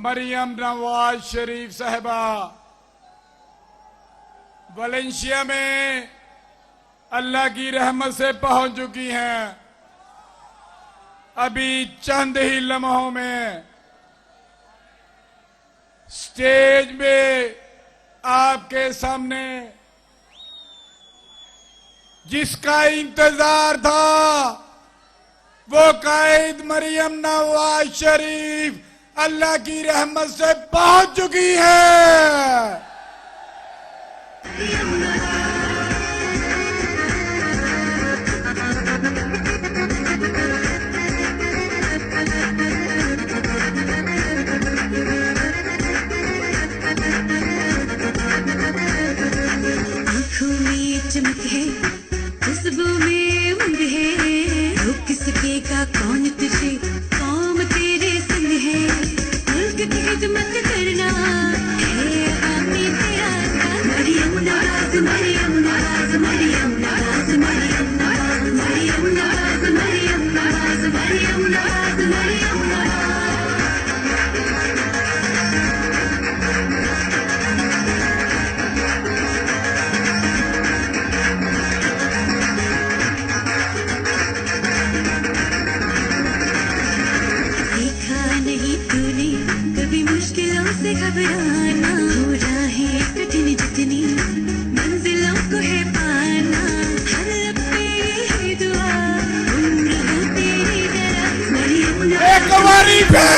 मरियम नवाज शरीफ साहिबा वलेंशिया में अल्लाह की रहमत से पहुंच चुकी हैं। अभी चंद ही लम्हों में स्टेज में आपके सामने जिसका इंतजार था वो कायद मरियम नवाज शरीफ अल्लाह की रहमत से पहुंच चुकी है। आंखों में चमक है, जज्बों में उमंग है, रोक सके का कौन तुझे, कौम तेरे संग है। मुल्क की खिदमत करना है आमी तेरा काम। मरियम नवाज, मरियम नवाज, मरियम नवाज, मरियम नवाज, मरियम नवाज, मरियम नवाज, मरियम नवाज, मरियम नवाज। मुश्किलों से घबराना, हो राहें कठिन जितनी, मंजिलों को है पाना। हर लब पे यही दुआ, उम्र हो तेरी जरा। मरियम नवाज, एक बारी फिर,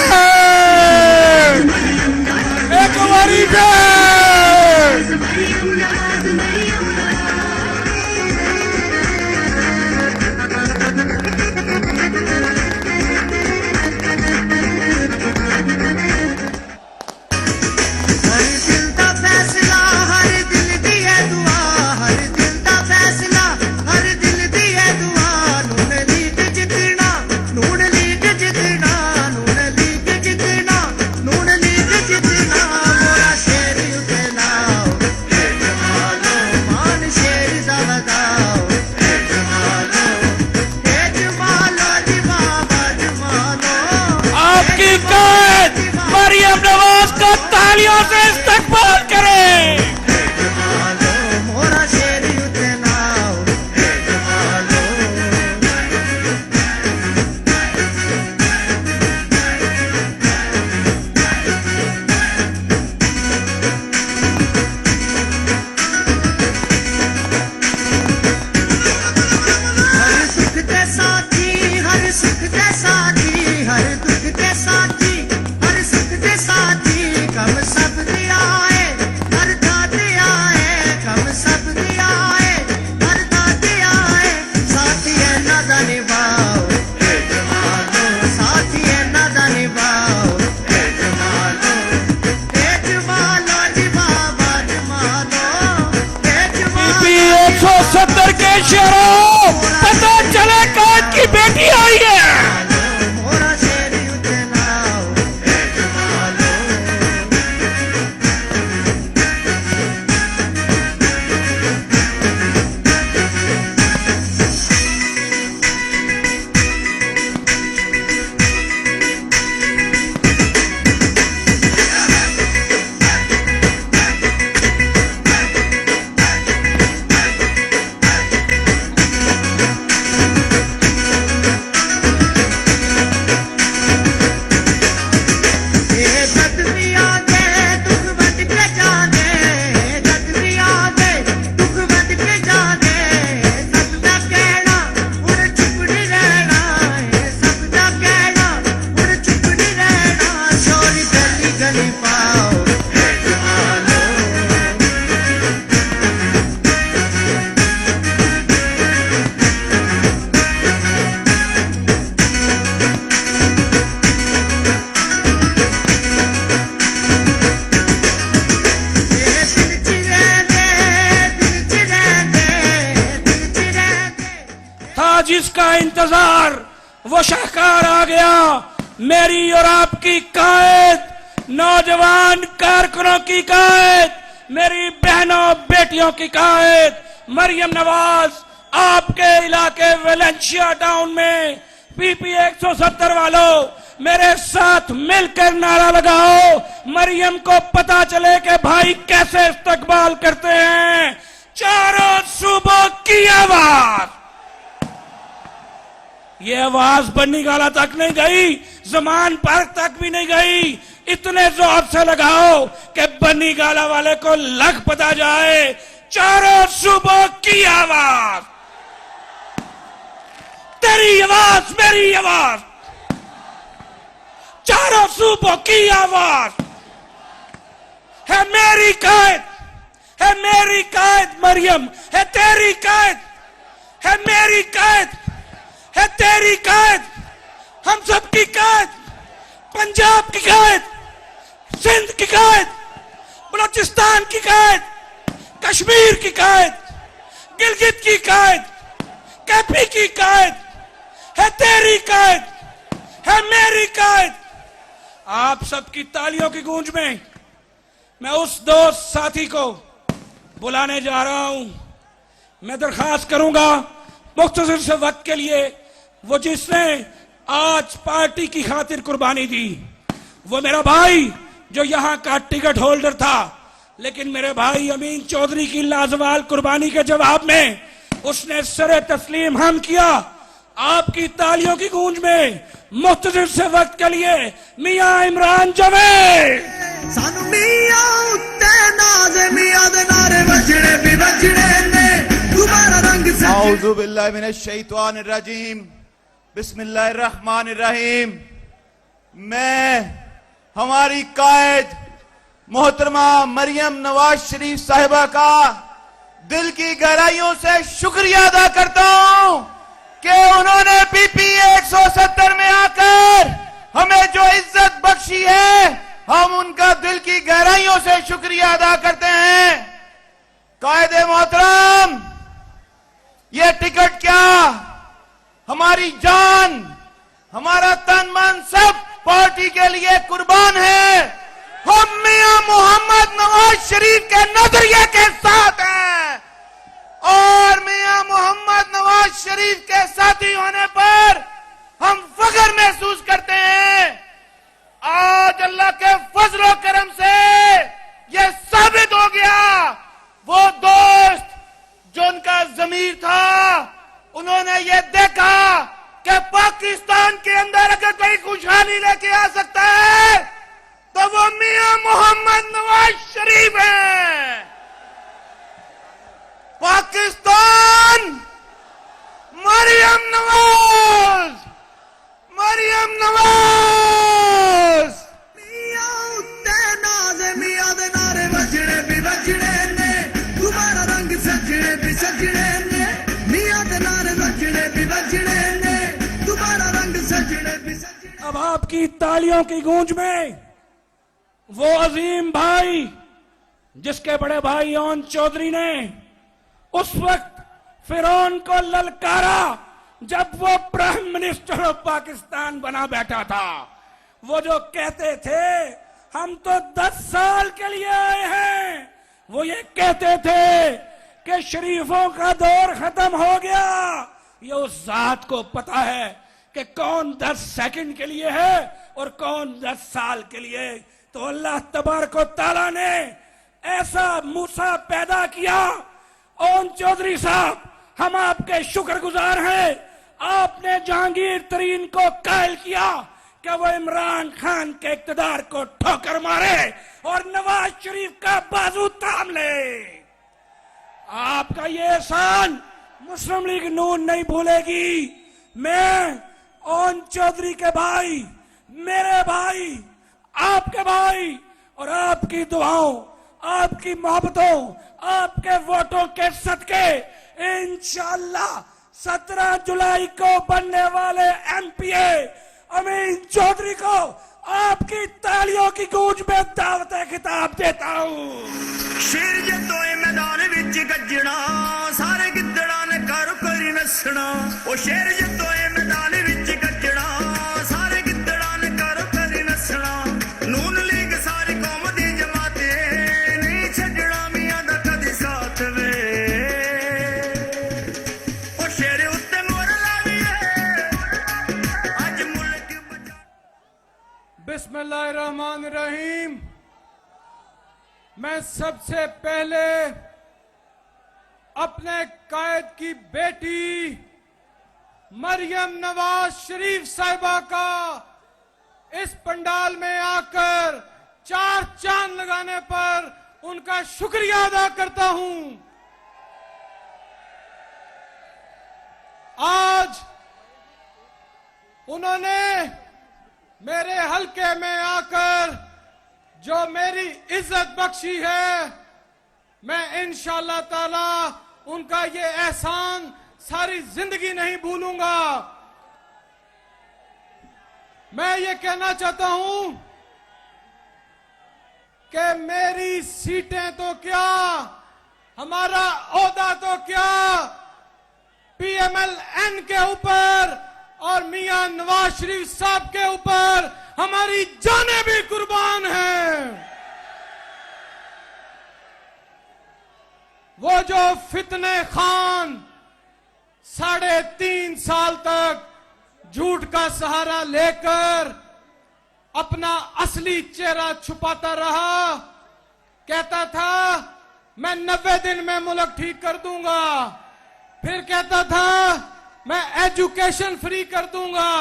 एक बारी फिर। मरियम नवाज, मरियम मरियम नवाज का तालियों से इस्तकबाल करें। सत्तर के शेरों पता चले कायद की बेटी आई है। जिसका इंतजार वो शाहकार आ गया। मेरी और आपकी कायद, नौजवान कारकुनों की कायद, मेरी बहनों बेटियों की कायद मरियम नवाज आपके इलाके वेलेंशिया टाउन में पीपी 170 वालों मेरे साथ मिलकर नारा लगाओ, मरियम को पता चले कि भाई कैसे इस्तकबाल करते हैं। चारों सूबों की आवाज, ये आवाज बन्नी गाला तक नहीं गई, जमान पार्क तक भी नहीं गई। इतने जोर से लगाओ कि बन्नी गाला वाले को लग पता जाए। चारों सूबों की आवाज, तेरी आवाज मेरी आवाज, चारों सूबों की आवाज है। मेरी कायद है, मेरी कायद मरियम है, तेरी कायद है, मेरी कायद है, तेरी कायद, हम सब की कायद, पंजाब की कायद, सिंध की कायद, बलोचिस्तान की कायद, कश्मीर की कायद, गिलगित की कायद, कैपी की कायद है, तेरी कायद है, मेरी कायद। आप सबकी तालियों की गूंज में मैं उस दोस्त साथी को बुलाने जा रहा हूं। मैं दरखास्त करूंगा मुख्तसर से वक्त के लिए, वो जिसने आज पार्टी की खातिर कुर्बानी दी, वो मेरा भाई जो यहां का टिकट होल्डर था, लेकिन मेरे भाई अमीन चौधरी की लाजवाल कुर्बानी के जवाब में उसने सरे तस्लीम हम किया। आपकी तालियों की गूंज में मुख्तसर से वक्त के लिए मियां इमरान जावेद। सानू मियां उत्ते नाज़ मियां दे नारे वजने भी वजने ने तुम्हारा रंग से। औज़ु बिल्लाहि मिनश शैतानिर रजीम, बिस्मिल्लाहिर रहमानिर रहीम। मैं हमारी कायद मोहतरमा मरियम नवाज शरीफ साहिबा का दिल की गहराइयों से शुक्रिया अदा करता हूं कि उन्होंने पीपी 170 में आकर हमें जो इज्जत बख्शी है, हम उनका दिल की गहराइयों से शुक्रिया अदा करते हैं। कायदे मोहतरम, ये टिकट क्या, हमारी जान, हमारा तन मन सब पार्टी के लिए कुर्बान है। हम मियां मोहम्मद नवाज शरीफ के नजरिए के साथ हैं और मियां मोहम्मद नवाज शरीफ के साथी होने पर हम फख्र महसूस करते हैं। आज अल्लाह के फजल करम से यह साबित हो गया, वो दोस्त जो उनका ज़मीर था, उन्होंने ये देखा कि पाकिस्तान के अंदर अगर कोई खुशहाली लेके आ सकता है तो वो मियां मोहम्मद नवाज शरीफ है। पाकिस्तान मरियम नवाज, मरियम नवाज। मियां उत्ते नाज़ मियां दे नारे वजने भी वजने ने तुम्हारा रंग सजने भी सजने ने। मियां दे नारे वजने भी वजने ने तुम्हारा रंग सजने भी सजने। अब आपकी तालियों की गूंज में वो अजीम भाई जिसके बड़े भाई ओन चौधरी ने उस वक्त फिरौन को ललकारा जब वो प्राइम मिनिस्टर ऑफ पाकिस्तान बना बैठा था। वो जो कहते थे हम तो 10 साल के लिए आए हैं, वो ये कहते थे कि शरीफों का दौर खत्म हो गया। ये उस जात को पता है कि कौन 10 सेकंड के लिए है और कौन 10 साल के लिए। तो अल्लाह तबारक व तआला ने ऐसा मूसा पैदा किया। ओन चौधरी साहब, हम आपके शुक्रगुजार हैं। आपने जहांगीर तरीन को कायल किया कि वो इमरान खान के इक्तदार को ठोकर मारे और नवाज शरीफ का बाजू थाम ले। आपका ये एहसान मुस्लिम लीग नून नहीं भूलेगी। मैं ओन चौधरी के भाई, मेरे भाई, आपके भाई और आपकी दुआओं, आपकी मोहब्बतों, आपके वोटों के सदके इंशाअल्लाह 17 जुलाई को बनने वाले एमपीए अमीन चौधरी को आपकी तालियों की गूंज में दावत खिताब देता हूँ। शेर जदों मैदान विच गजना सारे गिद्दड़ा ने कर करी नसना। ओ शेर जदों मैदान विच गजना सारे गिद्दड़ा ने कर करी नसना। नून लीग सारी कौम दी जमाते नहीं छड़ना मियां दा कदी साथ वे। ओ शेर उत्ते मोर लावीए अज मुल्क बचा। मैं सबसे पहले अपने कायद की बेटी मरियम नवाज शरीफ साहिबा का इस पंडाल में आकर 4 चांद लगाने पर उनका शुक्रिया अदा करता हूं। आज उन्होंने मेरे हलके में आकर जो मेरी इज्जत बख्शी है, मैं इंशाअल्लाह ताला उनका ये एहसान सारी जिंदगी नहीं भूलूंगा। मैं ये कहना चाहता हूं कि मेरी सीटें तो क्या, हमारा ओहदा तो क्या, PMLN के ऊपर और मियां नवाज शरीफ साहब के ऊपर हमारी जानें भी कुर्बान हैं। वो जो फितने खान 3.5 साल तक झूठ का सहारा लेकर अपना असली चेहरा छुपाता रहा, कहता था मैं 90 दिन में मुल्क ठीक कर दूंगा, फिर कहता था मैं एजुकेशन फ्री कर दूंगा,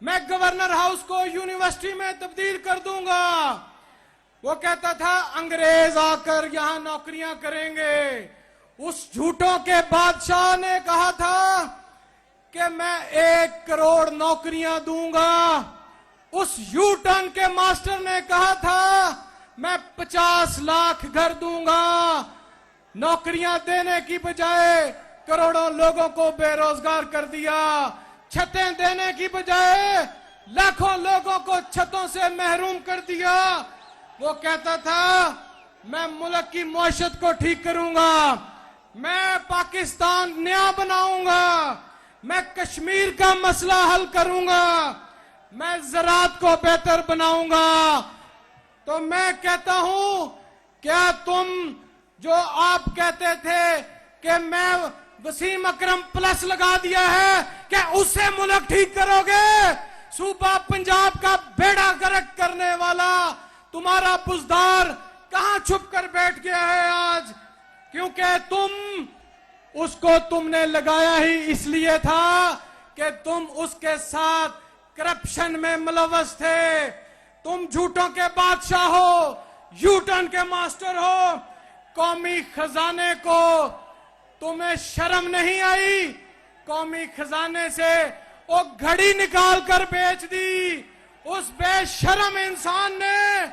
मैं गवर्नर हाउस को यूनिवर्सिटी में तब्दील कर दूंगा, वो कहता था अंग्रेज आकर यहां नौकरियां करेंगे। उस झूठों के बादशाह ने कहा था कि मैं 1 करोड़ नौकरियां दूंगा। उस यू टर्न के मास्टर ने कहा था मैं 50 लाख घर दूंगा। नौकरियां देने की बजाय करोड़ों लोगों को बेरोजगार कर दिया। छतें देने की बजाय लाखों लोगों को छतों से महरूम कर दिया। वो कहता था मैं मुल्क की मौशत को ठीक करूंगा, मैं पाकिस्तान नया बनाऊंगा, मैं कश्मीर का मसला हल करूंगा, मैं ज़राअत को बेहतर बनाऊंगा। तो मैं कहता हूं, क्या तुम जो आप कहते थे कि मैं वसीम अकरम प्लस लगा दिया है, क्या उससे मुल्क ठीक करोगे? सूबा पंजाब का बेड़ा गर्क करने वाला तुम्हारा बुजदार कहां छुप कर बैठ गया है आज? क्योंकि तुमने लगाया ही इसलिए था कि तुम उसके साथ करप्शन में मुलव्वस थे। तुम झूठों के बादशाह हो, यू टर्न के मास्टर हो। कौमी खजाने को तुम्हें शर्म नहीं आई? कौमी खजाने से वो घड़ी निकाल कर बेच दी। उस बेशरम इंसान ने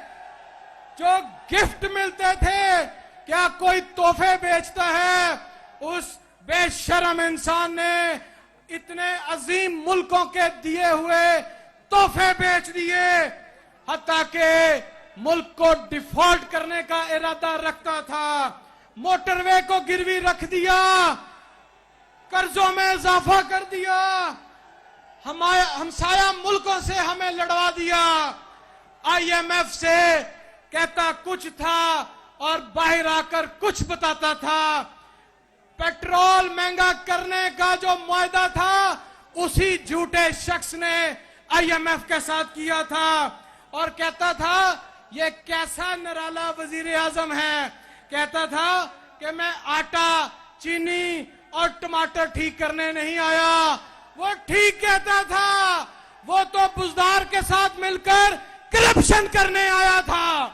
जो गिफ्ट मिलते थे, क्या कोई तोहफे बेचता है? उस बेशरम इंसान ने इतने अजीम मुल्कों के दिए हुए तोहफे बेच दिए, हत्ता के मुल्क को डिफॉल्ट करने का इरादा रखता था। मोटरवे को गिरवी रख दिया, कर्जों में इजाफा कर दिया, हमसाया मुल्कों से हमें लड़वा दिया। IMF से कहता कुछ था और बाहर आकर कुछ बताता था। पेट्रोल महंगा करने का जो मुआहदा था, उसी झूठे शख्स ने IMF के साथ किया था और कहता था ये कैसा निराला वजीर आजम है। कहता था कि मैं आटा, चीनी और टमाटर ठीक करने नहीं आया। वो ठीक कहता था, वो तो बुजदार के साथ मिलकर करप्शन करने आया था।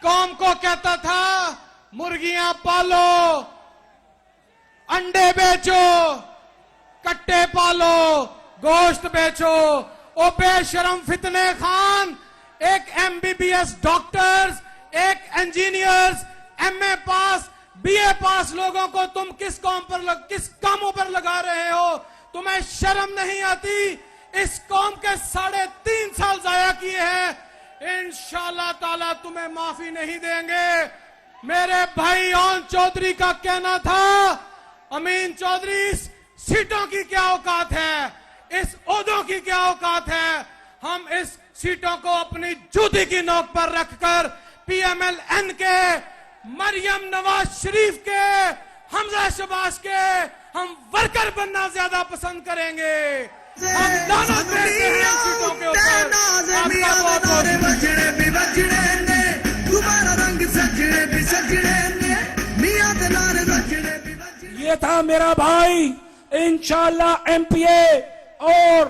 कौम को कहता था मुर्गियां पालो, अंडे बेचो, कट्टे पालो, गोश्त बेचो। ओ बेशरम फितने खान, एक MBBS डॉक्टर्स, एक इंजीनियर्स, MA पास, BA पास लोगों को तुम किस कामों पर लगा रहे हो? तुम्हें शर्म नहीं आती? इस कौम के 3.5 साल जाया किए हैं। इंशाअल्लाह ताला तुम्हें माफी नहीं देंगे। मेरे भाई ओन चौधरी का कहना था, अमीन चौधरी, सीटों की क्या औकात है, इस ओहदों की क्या औकात है? हम इस सीटों को अपनी जूती की नोक पर रखकर PMLN के, मरियम नवाज शरीफ के, हमजा शबाज के, हम वर्कर बनना ज्यादा पसंद करेंगे। हम लानत देते हैं इन सीटों के ऊपर। आपका बहुत बहुत बजने भी बजने ने तुम्हारा रंग सजने भी सजने ने मियां दे नारे बजने भी बजने। ये था मेरा भाई इंशाल्लाह एमपीए और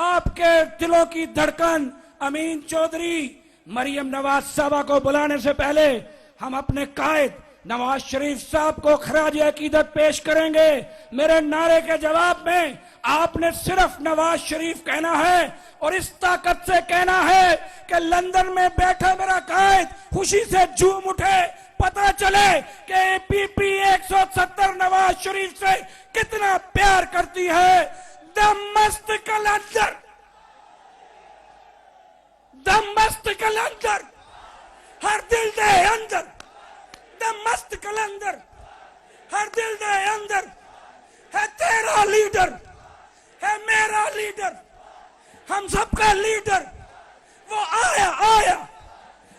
आपके दिलों की धड़कन अमीन चौधरी। मरियम नवाज साहबा को बुलाने से पहले हम अपने कायद नवाज शरीफ साहब को खराज अकीदत पेश करेंगे। मेरे नारे के जवाब में आपने सिर्फ नवाज शरीफ कहना है और इस ताकत से कहना है कि लंदन में बैठा मेरा कायद खुशी से झूम उठे, पता चले कि पीपी 170 नवाज शरीफ से कितना प्यार करती है। दम मस्त कलंदर, दम मस्त कलंदर, हर दिल दे अंदर, दम मस्त कलंदर, हर दिल दे अंदर है तेरा लीडर, है मेरा लीडर, हम सबका लीडर। वो आया आया,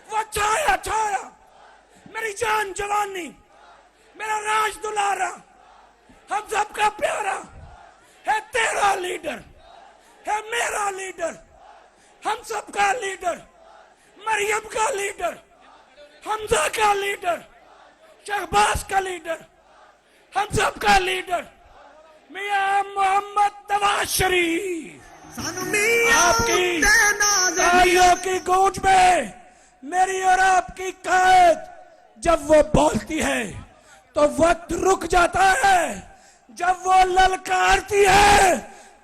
वो छाया छाया, मेरी जान जवानी, मेरा राज दुलारा, हम सबका प्यारा है तेरा लीडर, है मेरा लीडर, हम सबका लीडर, मरियम का लीडर, हमजा का लीडर, शहबाज का लीडर, हम सबका लीडर मियां मोहम्मद नवाज शरीफ। आपकी तालियों की गूंज में मेरी और आपकी कायद जब वो बोलती है तो वक्त रुक जाता है, जब वो ललकारती है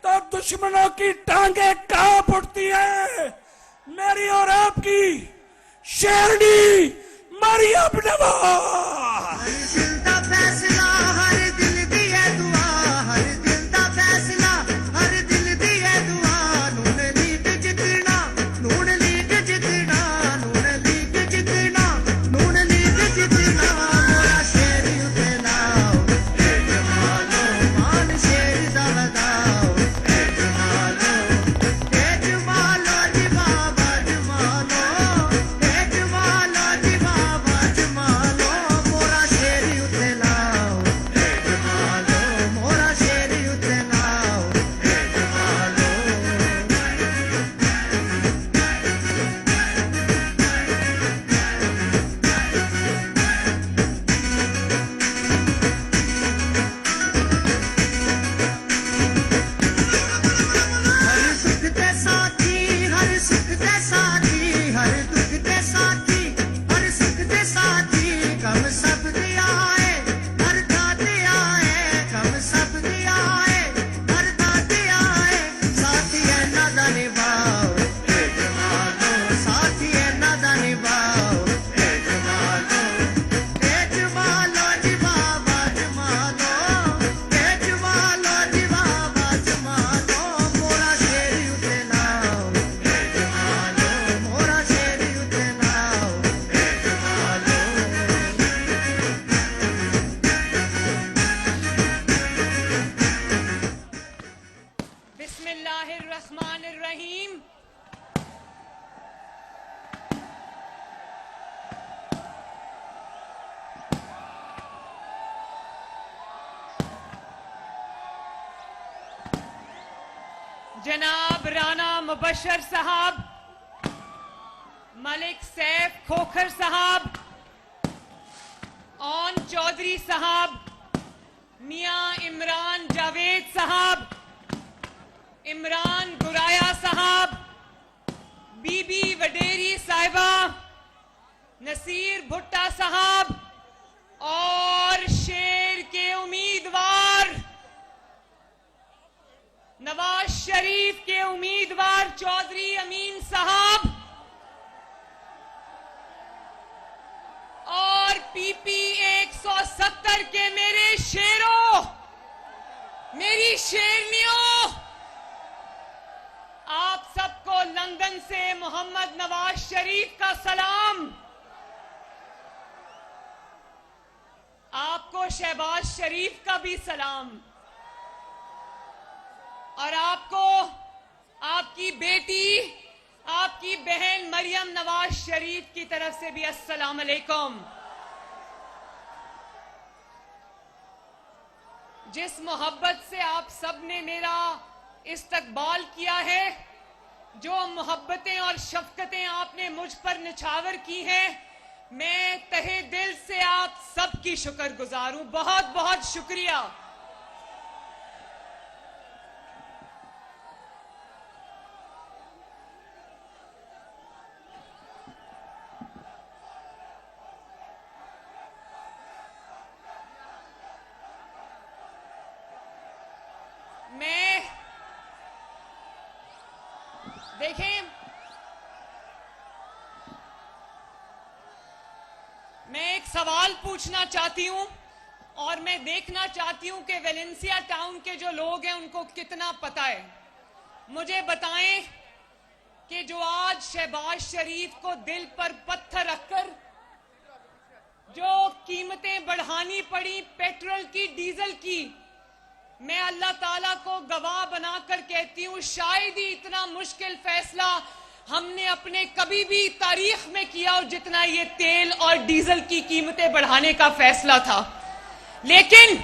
तो दुश्मनों की टांगे कांप उठती है। मेरी और आपकी शेरनी मरियम नवाज। दिल दा फैसला हर दिल दी है दुआ, हर दिल दा फैसला हर दिल दी है दुआ। नून लीग जितना, नून लीग जितना, नून लीग जितना, नून लीग जितना। मोरा शेर उते लाओ, ए जमालो मान शेर दा लगाओ, ए जमालो जी बाबा जमालो, ए जमालो जी बाबा जमालो। मोरा शेर उते लाओ, ए जमालो, मोरा शेर उते लाओ, ए जमालो। हर सुख दे साथी, हर सुख दे साथी, हर दुख दे साथी, हर सुख दे साथी। कम सब दिया है, हर दाते आए, कम सब दिया है, हर दाते आए। साथी है नादा निभाओ, ए जमालो, साथी है नादा निभाओ, ए जमालो, ए जमालो जी बाबा जमालो, ए जमालो जी बाबा जमालो। मोरा शेर उते लाओ, ए जमालो, मोरा शेर उते लाओ, ए जमालो। बिस्मिल्लाहिर्रहमानिर्रहीम। जनाब राना मुबशर साहब, मलिक सैफ खोखर साहब, ओन चौधरी साहब, मियां इमरान जावेद साहब, इमरान गुराया साहब, बीबी वडेरी साहिबा, नसीर भुट्टा साहब और शेर के उम्मीदवार नवाज शरीफ के उम्मीदवार चौधरी अमीन साहब और पीपी 170 के मेरे शेरों, मेरी शेरनियों, आप सबको लंदन से मोहम्मद नवाज शरीफ का सलाम। आपको शहबाज शरीफ का भी सलाम और आपको आपकी बेटी, आपकी बहन मरियम नवाज शरीफ की तरफ से भी अस्सलाम अलैकुम। जिस मोहब्बत से आप सब ने मेरा इस्तकबाल किया है, जो मोहब्बतें और शफकतें आपने मुझ पर निछावर की हैं, मैं तहे दिल से आप सबकी शुक्रगुजार हूं। बहुत बहुत शुक्रिया। देखें, मैं एक सवाल पूछना चाहती हूं और मैं देखना चाहती हूं कि वेलेंसिया टाउन के जो लोग हैं उनको कितना पता है। मुझे बताएं कि जो आज शहबाज शरीफ को दिल पर पत्थर रखकर जो कीमतें बढ़ानी पड़ी पेट्रोल की, डीजल की, मैं अल्लाह ताला को गवाह बनाकर कहती हूं, शायद ही इतना मुश्किल फैसला हमने अपने कभी भी तारीख में किया और जितना ये तेल और डीजल की कीमतें बढ़ाने का फैसला था। लेकिन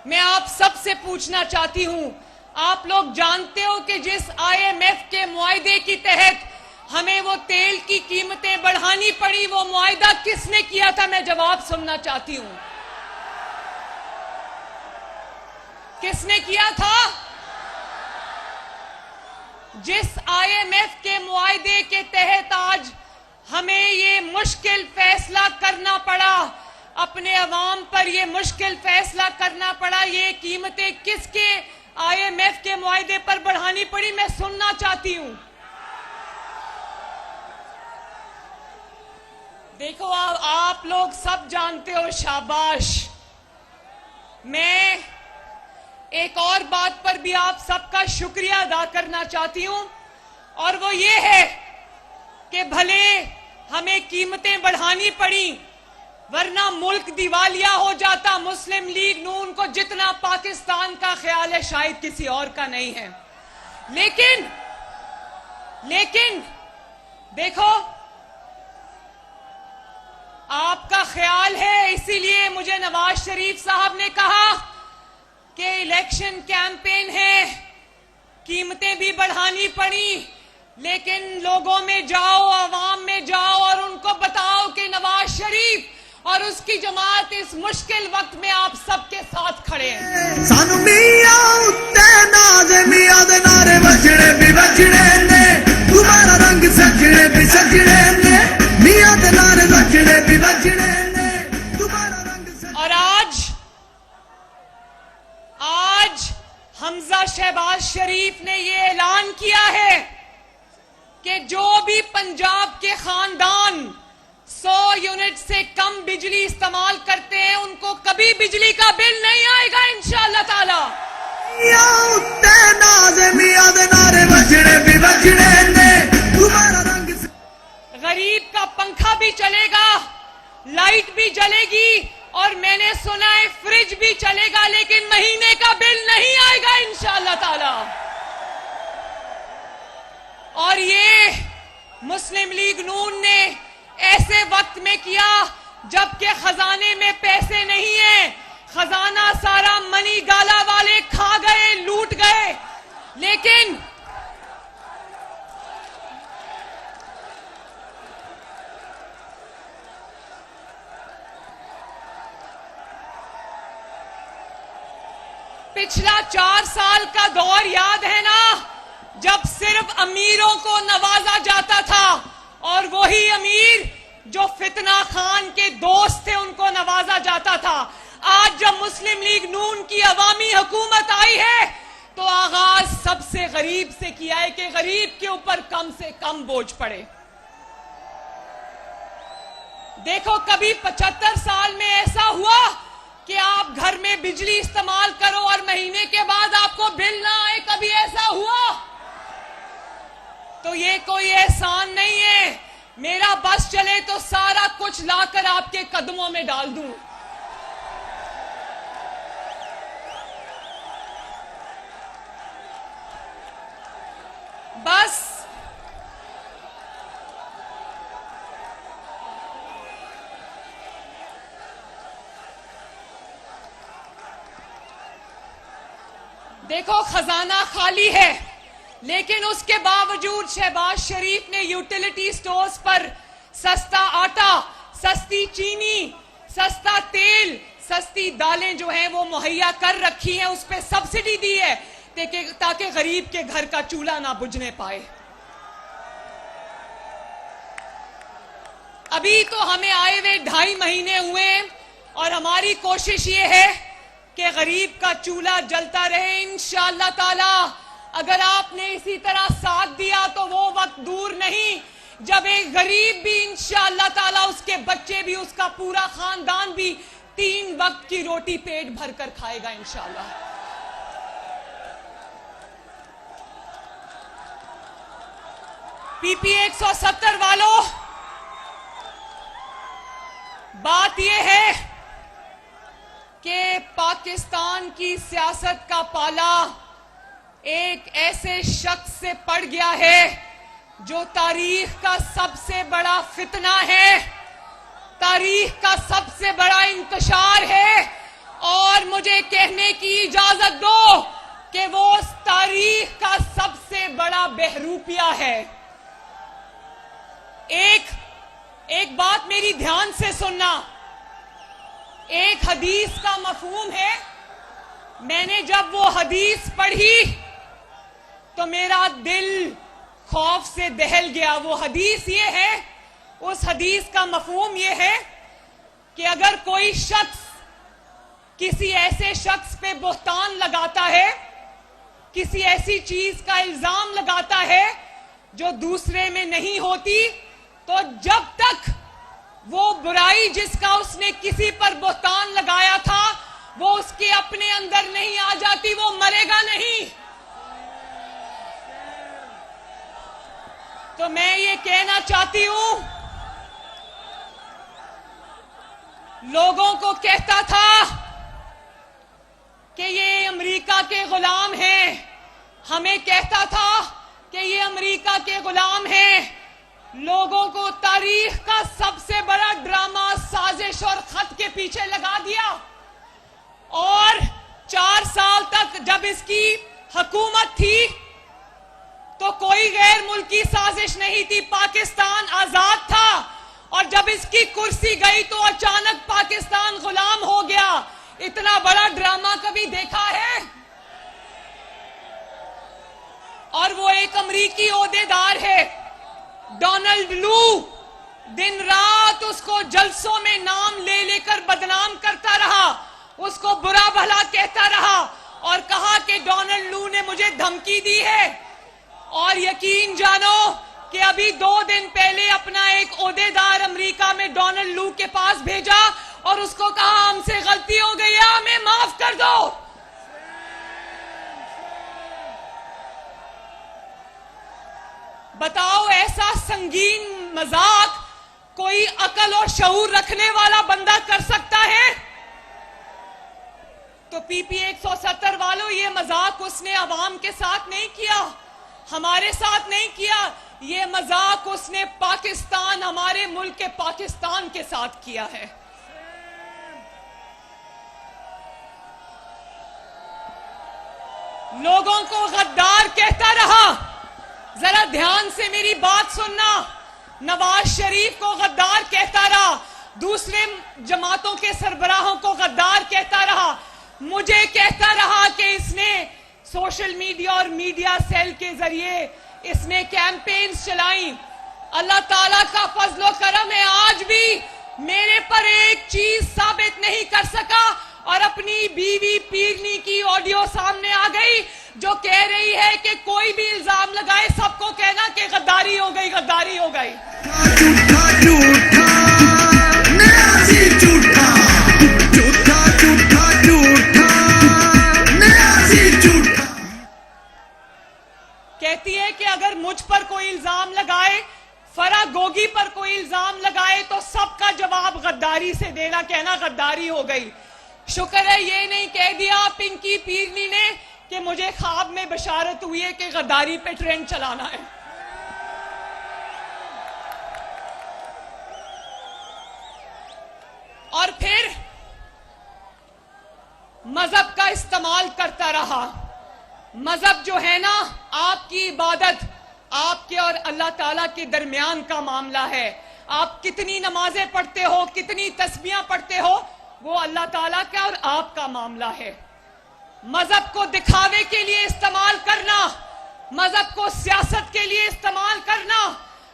मैं आप सबसे पूछना चाहती हूं, आप लोग जानते हो कि जिस IMF के मुआहदे के तहत हमें वो तेल की कीमतें बढ़ानी पड़ी, वो मुआहदा किसने किया था? मैं जवाब सुनना चाहती हूं। किसने किया था? जिस IMF के मुआहदे के तहत आज हमें ये मुश्किल फैसला करना पड़ा, अपने अवाम पर ये मुश्किल फैसला करना पड़ा, ये कीमतें किसके IMF के मुआहदे पर बढ़ानी पड़ी, मैं सुनना चाहती हूं। देखो, आप लोग सब जानते हो, शाबाश। मैं एक और बात पर भी आप सबका शुक्रिया अदा करना चाहती हूं, और वो ये है कि भले हमें कीमतें बढ़ानी पड़ी, वरना मुल्क दिवालिया हो जाता। मुस्लिम लीग नून को जितना पाकिस्तान का ख्याल है शायद किसी और का नहीं है। लेकिन देखो, आपका ख्याल है, इसीलिए मुझे नवाज शरीफ साहब ने कहा कि इलेक्शन कैंपेन है, कीमतें भी बढ़ानी पड़ी, लेकिन लोगों में जाओ, आवाम में जाओ और उनको बताओ कि नवाज शरीफ और उसकी जमात इस मुश्किल वक्त में आप सबके साथ खड़े हैं। सानू मियां उत्ते नाज़ मियां दे नारे वजने भी वजने ने, तुम्हारा रंग सजने भी सजने ने, मियां दे नारे वजने भी वजने ने, तुम्हारा रंग सजने। और आज हमजा शहबाज शरीफ ने ये ऐलान किया है कि जो भी पंजाब के खानदान 100 यूनिट से कम बिजली इस्तेमाल करते हैं, उनको कभी बिजली का बिल नहीं आएगा इंशाअल्लाह ताला। गरीब का पंखा भी चलेगा, लाइट भी जलेगी, और मैंने सुना है फ्रिज भी चलेगा, लेकिन महीने का बिल नहीं आएगा इंशाअल्लाह ताला। और ये मुस्लिम लीग नून ने ऐसे वक्त में किया जबकि खजाने में पैसे नहीं है, खजाना सारा मनी गाला वाले खा गए, लूट गए। लेकिन पिछला 4 साल का दौर याद है ना, जब सिर्फ अमीरों को नवाजा जाता था, और वही अमीर जो फितना खान के दोस्त थे उनको नवाजा जाता था। आज जब मुस्लिम लीग नून की अवामी हुकूमत आई है, तो आगाज सबसे गरीब से किया है कि गरीब के ऊपर कम से कम बोझ पड़े। देखो, कभी 75 साल में ऐसा हुआ कि आप घर में बिजली इस्तेमाल करो और महीने के बाद आपको बिल ना आए? कभी ऐसा हुआ? तो ये कोई एहसान नहीं है। मेरा बस चले तो सारा कुछ लाकर आपके कदमों में डाल दूं। बस देखो खजाना खाली है, लेकिन उसके बावजूद शहबाज शरीफ ने यूटिलिटी स्टोर्स पर सस्ता आटा, सस्ती चीनी, सस्ता तेल, सस्ती दालें जो हैं वो मुहैया कर रखी हैं, उस पर सब्सिडी दी है ताकि गरीब के घर का चूल्हा ना बुझने पाए। अभी तो हमें आए हुए 2.5 महीने हुए और हमारी कोशिश ये है कि गरीब का चूल्हा जलता रहे इंशाअल्लाह ताला। अगर आपने इसी तरह साथ दिया तो वो वक्त दूर नहीं जब एक गरीब भी इंशाअल्लाह ताला, उसके बच्चे भी, उसका पूरा खानदान भी 3 वक्त की रोटी पेट भरकर खाएगा इंशाअल्लाह। पीपी 170 वालों, बात यह है कि पाकिस्तान की सियासत का पाला एक ऐसे शख्स से पड़ गया है जो तारीख का सबसे बड़ा फितना है, तारीख का सबसे बड़ा इंतशार है, और मुझे कहने की इजाजत दो कि वो उस तारीख का सबसे बड़ा बहरूपिया है। एक बात मेरी ध्यान से सुनना। एक हदीस का मफहूम है, मैंने जब वो हदीस पढ़ी तो मेरा दिल खौफ से दहल गया। वो हदीस ये है, उस हदीस का मफहूम ये है कि अगर कोई शख्स किसी ऐसे शख्स पे बुहतान लगाता है, किसी ऐसी चीज का इल्जाम लगाता है जो दूसरे में नहीं होती, तो जब तक वो बुराई जिसका उसने किसी पर बुहतान लगाया था वो उसके अपने अंदर नहीं आ जाती, वो मरेगा नहीं। तो मैं ये कहना चाहती हूं, लोगों को कहता था कि ये अमेरिका के गुलाम हैं, हमें कहता था कि ये अमेरिका के गुलाम हैं। लोगों को तारीख का सबसे बड़ा ड्रामा, साजिश और खत के पीछे लगा दिया, और 4 साल तक जब इसकी हुकूमत थी तो कोई गैर मुल्की साजिश नहीं थी, पाकिस्तान आजाद था, और जब इसकी कुर्सी गई तो अचानक पाकिस्तान गुलाम हो गया। इतना बड़ा ड्रामा कभी देखा है? और वो एक अमरीकी ओहदेदार है, डोनाल्ड लू, दिन रात उसको जलसों में नाम ले लेकर बदनाम करता रहा, उसको बुरा भला कहता रहा और कहा कि डोनाल्ड लू ने मुझे धमकी दी है। और यकीन जानो कि अभी 2 दिन पहले अपना एक ओहदेदार अमेरिका में डोनाल्ड लू के पास भेजा और उसको कहा हमसे गलती हो गई है, हमें माफ कर दो। बताओ, ऐसा संगीन मजाक कोई अकल और शऊर रखने वाला बंदा कर सकता है? तो पीपी 170 वालों, ये मजाक उसने अवाम के साथ नहीं किया, हमारे साथ नहीं किया, ये मजाक उसने पाकिस्तान, हमारे मुल्क के पाकिस्तान के साथ किया है। लोगों को गद्दार कहता रहा। जरा ध्यान से मेरी बात सुनना। नवाज शरीफ को गद्दार कहता रहा, दूसरे जमातों के सरबराहों को गद्दार कहता रहा, मुझे कहता रहा कि इसने सोशल मीडिया और मीडिया सेल के जरिए इसने कैंपेन्स चलाई। अल्लाह ताला का फजलो करम है, आज भी मेरे पर एक चीज साबित नहीं कर सका, और अपनी बीवी पीरनी की ऑडियो सामने आ गई जो कह रही है कि कोई भी इल्जाम लगाए सबको कहना कि गद्दारी हो गई, गद्दारी हो गई। झूठा झूठा न्याजी झूठा, झूठा झूठा झूठा न्याजी झूठा। कहती है कि अगर मुझ पर कोई इल्जाम लगाए, फरा गोगी पर कोई इल्जाम लगाए, तो सबका जवाब गद्दारी से देना, कहना गद्दारी हो गई। शुक्र है ये नहीं कह दिया पिंकी पीरनी ने कि मुझे ख्वाब में बशारत हुई है कि गद्दारी पे ट्रेंड चलाना है। और फिर मजहब का इस्तेमाल करता रहा। मजहब जो है ना, आपकी इबादत आपके और अल्लाह ताला के दरमियान का मामला है। आप कितनी नमाजें पढ़ते हो, कितनी तस्बीहां पढ़ते हो, वो अल्लाह ताला का और आपका मामला है। मजहब को दिखावे के लिए इस्तेमाल करना, मजहब को सियासत के लिए इस्तेमाल करना,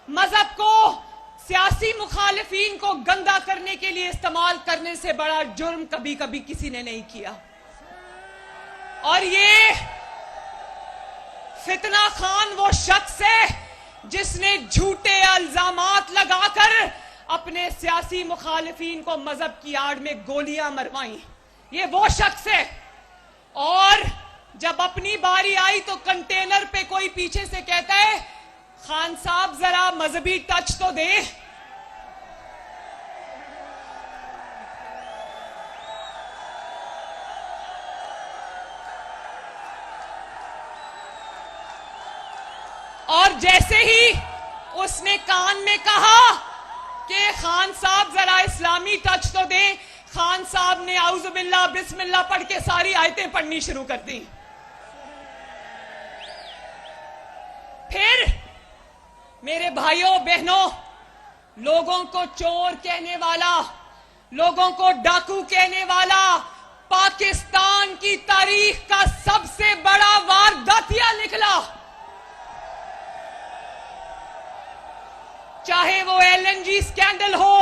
मजहब को सियासी मुखालिफिन को गंदा करने के लिए इस्तेमाल करने से बड़ा जुर्म कभी कभी किसी ने नहीं किया। और ये फितना खान वो शख्स है जिसने झूठे इल्जामात लगाकर अपने सियासी मुखालिफिन को मजहब की आड़ में गोलियां मरवाई। ये वो शख्स है। और जब अपनी बारी आई तो कंटेनर पे कोई पीछे से कहता है, खान साहब जरा मजहबी टच तो दे। और जैसे ही उसने कान में कहा कि खान साहब जरा इस्लामी टच तो दें, खान साहब ने आउज़ुबिल्लाह बिस्मिल्लाह पढ़ के सारी आयतें पढ़नी शुरू कर दी। फिर मेरे भाइयों बहनों, लोगों को चोर कहने वाला, लोगों को डाकू कहने वाला, पाकिस्तान की तारीख का सबसे बड़ा वारदातिया निकला। चाहे वो LNG स्कैंडल हो,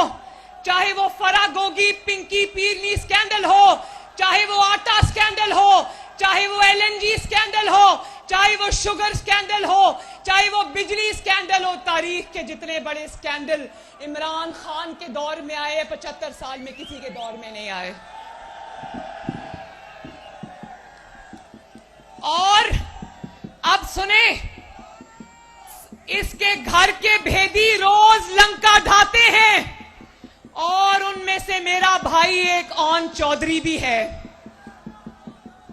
चाहे वो फरागोगी पिंकी पीरनी स्कैंडल हो, चाहे वो आटा स्कैंडल हो, चाहे वो LNG स्कैंडल हो, चाहे वो शुगर स्कैंडल हो, चाहे वो बिजली स्कैंडल हो, तारीख के जितने बड़े स्कैंडल इमरान खान के दौर में आए, 75 साल में किसी के दौर में नहीं आए। और अब सुने, इसके घर के भेदी रोज लंका ढाते हैं और उनमें से मेरा भाई एक ऑन चौधरी भी है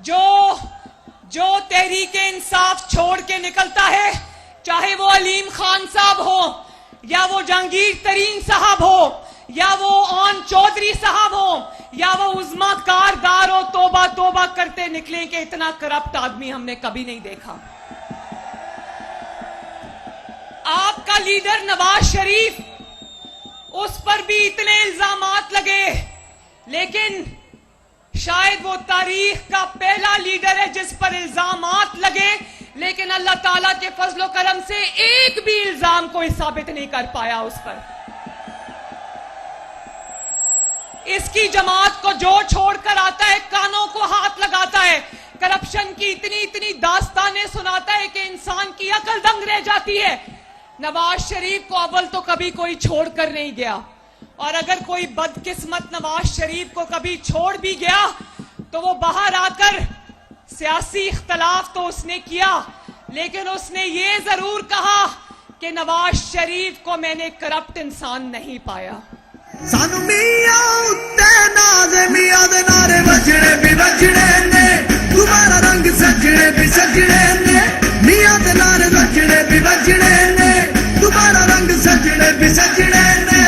जो तहरीके इंसाफ छोड़ के निकलता है, चाहे वो अलीम खान साहब हो या वो जहांगीर तरीन साहब हो या वो ऑन चौधरी साहब हो या वो उज़्मा कारदार हो, तोबा तोबा करते निकले कि इतना करप्ट आदमी हमने कभी नहीं देखा। आपका लीडर नवाज शरीफ, उस पर भी इतने इल्जामात लगे, लेकिन शायद वो तारीख का पहला लीडर है जिस पर इल्जामात लगे, लेकिन अल्लाह ताला के फजलो करम से एक भी इल्जाम कोई साबित नहीं कर पाया उस पर। इसकी जमात को जो छोड़कर आता है कानों को हाथ लगाता है, करप्शन की इतनी इतनी दास्तानें सुनाता है कि इंसान की अकल दंग रह जाती है। नवाज शरीफ को अव्वल तो कभी कोई छोड़कर नहीं गया, और अगर कोई बदकिस्मत नवाज शरीफ को कभी छोड़ भी गया तो वो बाहर आकर सियासी इख्तलाफ तो उसने किया, लेकिन उसने ये जरूर कहा कि नवाज शरीफ को मैंने करप्ट इंसान नहीं पाया। सानू मियां उत्ते नाज़े मियां दे नारे बजने भी बजने ने, तुम्हारा रंग सजने भी सजने ने, मियां दे नारे बजने भी बजने ने, तुम्हारा रंग सजने भी सजने ने।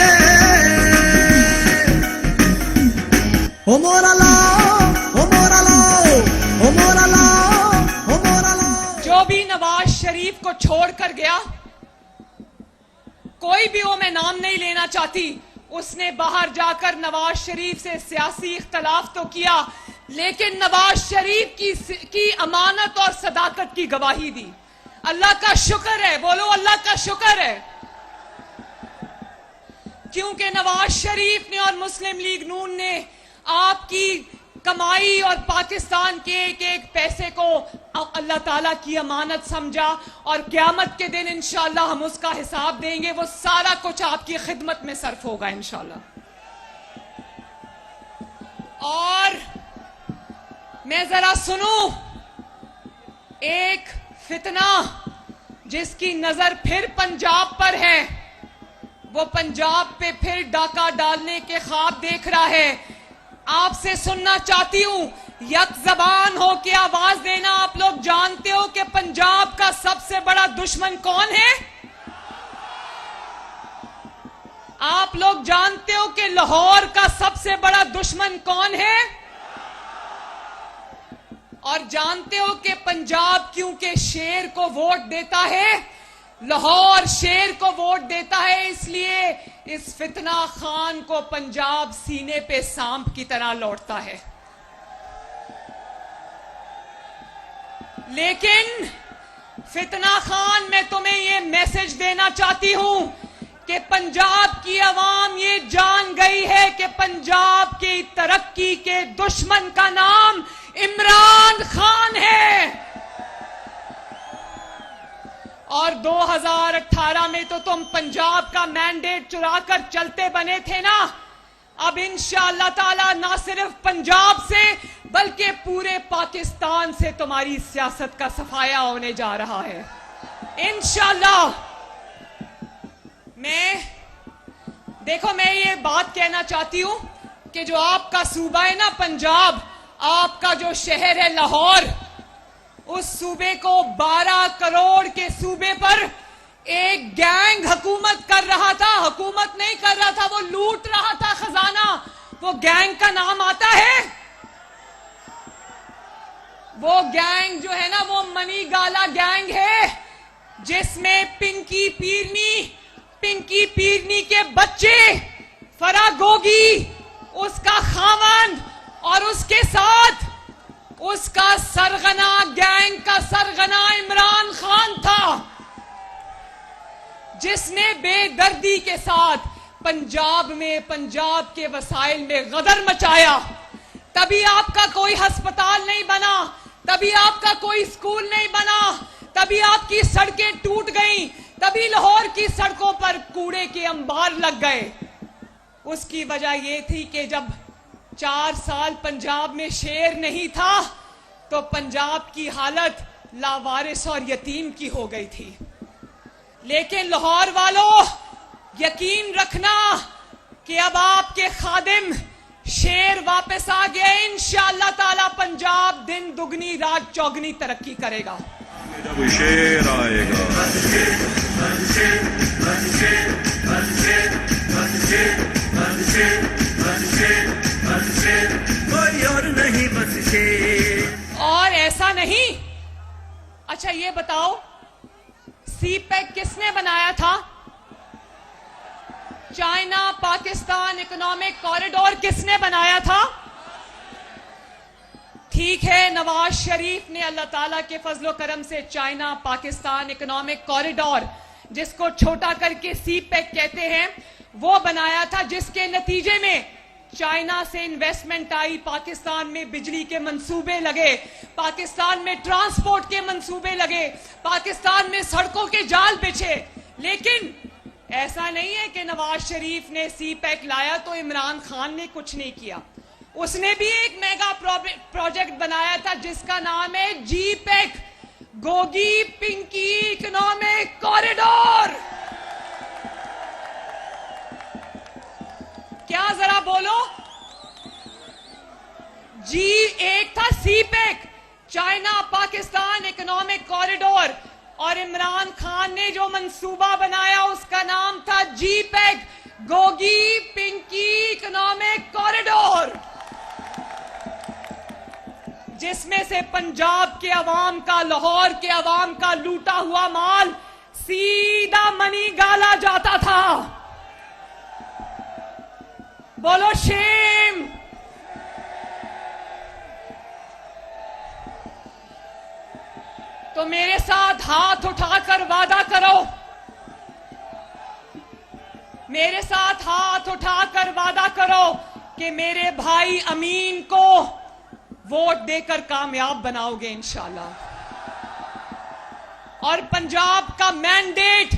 ओ मोरा लाओ, ओ मोरा लाओ, ओ मोरा लाओ, ओ मोरा लाओ। जो भी नवाज शरीफ को छोड़कर गया, कोई भी वो मैं नाम नहीं लेना चाहती, उसने बाहर जाकर नवाज शरीफ से सियासी इख्तलाफ तो किया, लेकिन नवाज शरीफ की अमानत और सदाकत की गवाही दी। अल्लाह का शुक्र है, बोलो अल्लाह का शुक्र है, क्योंकि नवाज शरीफ ने और मुस्लिम लीग नून ने आपकी कमाई और पाकिस्तान के एक एक पैसे को अल्लाह ताला की अमानत समझा, और क़यामत के दिन इंशाअल्लाह हम उसका हिसाब देंगे। वो सारा कुछ आपकी खिदमत में सर्फ होगा इंशाअल्लाह। और मैं जरा सुनूं एक फितना जिसकी नजर फिर पंजाब पर है, वो पंजाब पे फिर डाका डालने के ख्वाब देख रहा है। आपसे सुनना चाहती हूं, यक जबान हो के आवाज देना। आप लोग जानते हो कि पंजाब का सबसे बड़ा दुश्मन कौन है? आप लोग जानते हो कि लाहौर का सबसे बड़ा दुश्मन कौन है? और जानते हो कि पंजाब क्योंकि शेर को वोट देता है, लाहौर शेर को वोट देता है, इसलिए इस फितना खान को पंजाब सीने पे सांप की तरह लौटता है। लेकिन फितना खान, मैं तुम्हें यह मैसेज देना चाहती हूं कि पंजाब की आवाम ये जान गई है कि पंजाब की तरक्की के दुश्मन का नाम इमरान खान है। और 2018 में तो तुम पंजाब का मैंडेट चुराकर चलते बने थे ना। अब इंशाअल्लाह ताला ना सिर्फ पंजाब से बल्कि पूरे पाकिस्तान से तुम्हारी सियासत का सफाया होने जा रहा है इंशाअल्लाह। मैं ये बात कहना चाहती हूं कि जो आपका सूबा है ना पंजाब, आपका जो शहर है लाहौर, उस सूबे को 12 करोड़ के सूबे पर एक गैंग हुकूमत कर रहा था। हुकूमत नहीं कर रहा था, वो लूट रहा था खजाना। वो गैंग का नाम आता है, वो गैंग जो है ना वो मनी गाला गैंग है, जिसमें पिंकी पीरनी के बच्चे, फरा गोगी उसका खावंद और उसके साथ उसका सरगना, गैंग का सरगना इमरान खान था, जिसने बेदर्दी के साथ पंजाब के वसाइल में गदर मचाया। तभी आपका कोई अस्पताल नहीं बना, तभी आपका कोई स्कूल नहीं बना, तभी आपकी सड़कें टूट गईं, तभी लाहौर की सड़कों पर कूड़े के अंबार लग गए। उसकी वजह यह थी कि जब 4 साल पंजाब में शेर नहीं था तो पंजाब की हालत लावारिस और यतीम की हो गई थी। लेकिन लाहौर वालों, यकीन रखना कि अब आपके खादिम शेर वापस आ गया। इंशाअल्लाह ताला पंजाब दिन दुगनी रात चौगनी तरक्की करेगा। जब शेर आएगा कोई और नहीं बस शेर। और ऐसा नहीं। अच्छा ये बताओ, सीपैक किसने बनाया था? चाइना पाकिस्तान इकोनॉमिक कॉरिडोर किसने बनाया था? ठीक है, नवाज शरीफ ने अल्लाह ताला के फजलो करम से चाइना पाकिस्तान इकोनॉमिक कॉरिडोर, जिसको छोटा करके सीपैक कहते हैं, वो बनाया था, जिसके नतीजे में चाइना से इन्वेस्टमेंट आई, पाकिस्तान में बिजली के मंसूबे लगे, पाकिस्तान में ट्रांसपोर्ट के मंसूबे लगे, पाकिस्तान में सड़कों के जाल बिछे। लेकिन ऐसा नहीं है कि नवाज शरीफ ने सीपैक लाया तो इमरान खान ने कुछ नहीं किया। उसने भी एक मेगा प्रोजेक्ट बनाया था जिसका नाम है जीपैक, गोगी पिंकी इकोनॉमिक कॉरिडोर। क्या जरा बोलो? एक था CPEC, China Pakistan economic corridor, और इमरान खान ने जो मंसूबा बनाया उसका नाम था जीपैक, गोगी पिंकी इकोनॉमिक कॉरिडोर, जिसमें से पंजाब के अवाम का, लाहौर के अवाम का लूटा हुआ माल सीधा मनी गाला जाता था। बोलो शेम। तो मेरे साथ हाथ उठाकर वादा करो, मेरे साथ हाथ उठाकर वादा करो कि मेरे भाई अमीन को वोट देकर कामयाब बनाओगे इंशाल्लाह। और पंजाब का मैंडेट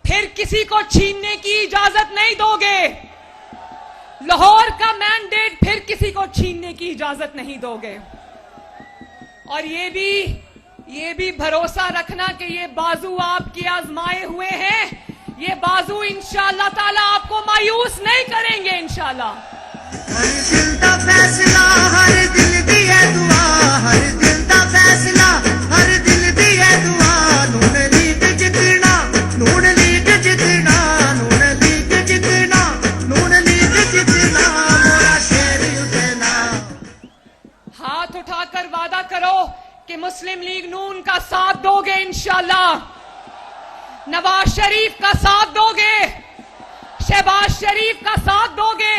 फिर किसी को छीनने की इजाजत नहीं दोगे। लाहौर का मैंडेट फिर किसी को छीनने की इजाजत नहीं दोगे। और ये भी भरोसा रखना कि ये बाजू आपके आजमाए हुए हैं, ये बाजू इंशाअल्लाह ताला आपको मायूस नहीं करेंगे इंशाअल्लाह। हर दिल दा फैसला, हर दिल दी है दुआ, हर दिल दा फैसला, हर दिल दी है दुआ। नून लीग जितना, नून लीग जितना, नून लीग जितना, नून लीग जितना, मोरा शेर उतना। हाथ उठाकर वादा करो नवाज शरीफ का साथ दोगे, शहबाज शरीफ का साथ दोगे,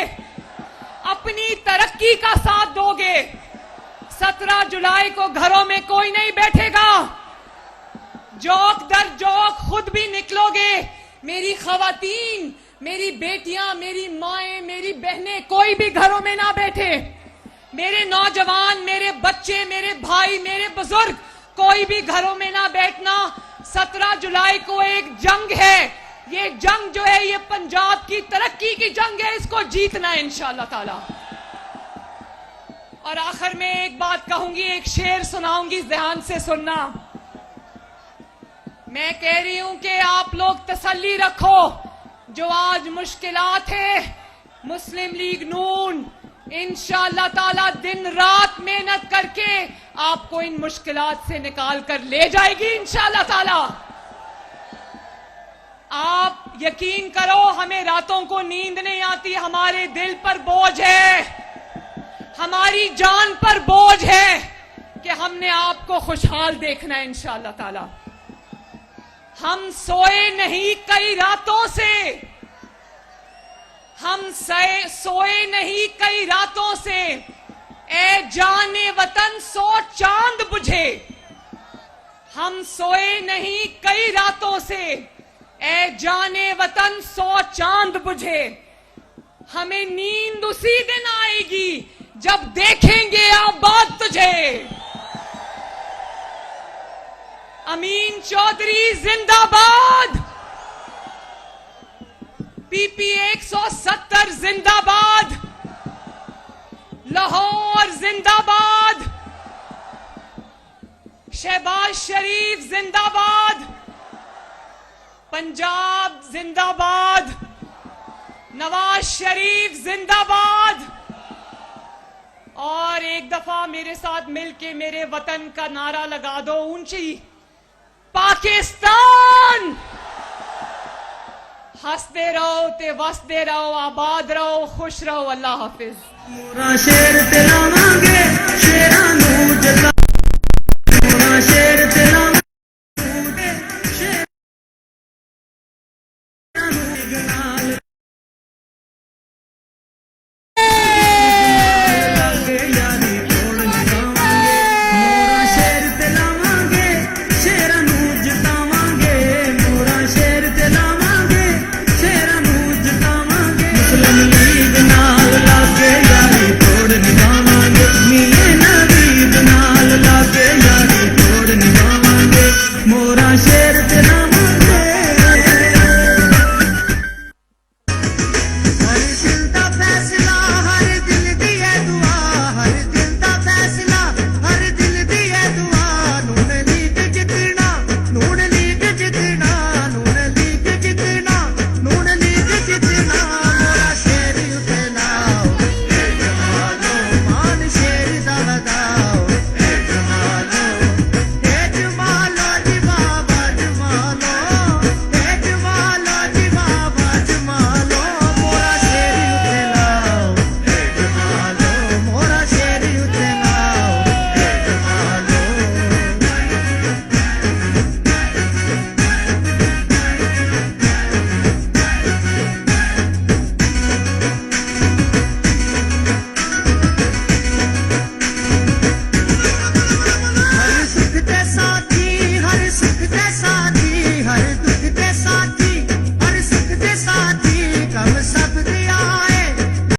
अपनी तरक्की का साथ दोगे। 17 जुलाई को घरों में कोई नहीं बैठेगा, जौक दर जौक खुद भी निकलोगे। मेरी खवातीन, मेरी बेटियां, मेरी माएं, मेरी बहनें, कोई भी घरों में ना बैठे। मेरे नौजवान, मेरे बच्चे, मेरे भाई, मेरे बुजुर्ग, कोई भी घरों में ना बैठना। 17 जुलाई को एक जंग है, ये जंग जो है ये पंजाब की तरक्की की जंग है, इसको जीतना है इंशाअल्लाह ताला। और आखिर में एक बात कहूंगी, एक शेर सुनाऊंगी, ध्यान से सुनना। मैं कह रही हूं कि आप लोग तसल्ली रखो, जो आज मुश्किलात है, मुस्लिम लीग नून इंशाअल्लाह ताला दिन रात मेहनत करके आपको इन मुश्किलात से निकाल कर ले जाएगी इंशाअल्लाह ताला। आप यकीन करो, हमें रातों को नींद नहीं आती, हमारे दिल पर बोझ है, हमारी जान पर बोझ है कि हमने आपको खुशहाल देखना है इंशाअल्लाह ताला। हम सोए नहीं कई रातों से, हम सोए नहीं कई रातों से, ए जाने वतन सो चांद बुझे। हम सोए नहीं कई रातों से, ए जाने वतन सो चांद बुझे। हमें नींद उसी दिन आएगी जब देखेंगे आबाद तुझे। अमीन चौधरी जिंदाबाद, पीपी 170 जिंदाबाद, लाहौर जिंदाबाद, शहबाज शरीफ जिंदाबाद, पंजाब जिंदाबाद, नवाज शरीफ जिंदाबाद। और एक दफा मेरे साथ मिलके मेरे वतन का नारा लगा दो ऊंची, पाकिस्तान। हंसते रहो ते वसते रहो, आबाद रहो, खुश रहो। अल्लाह हाफिज। शेर ते लावांगे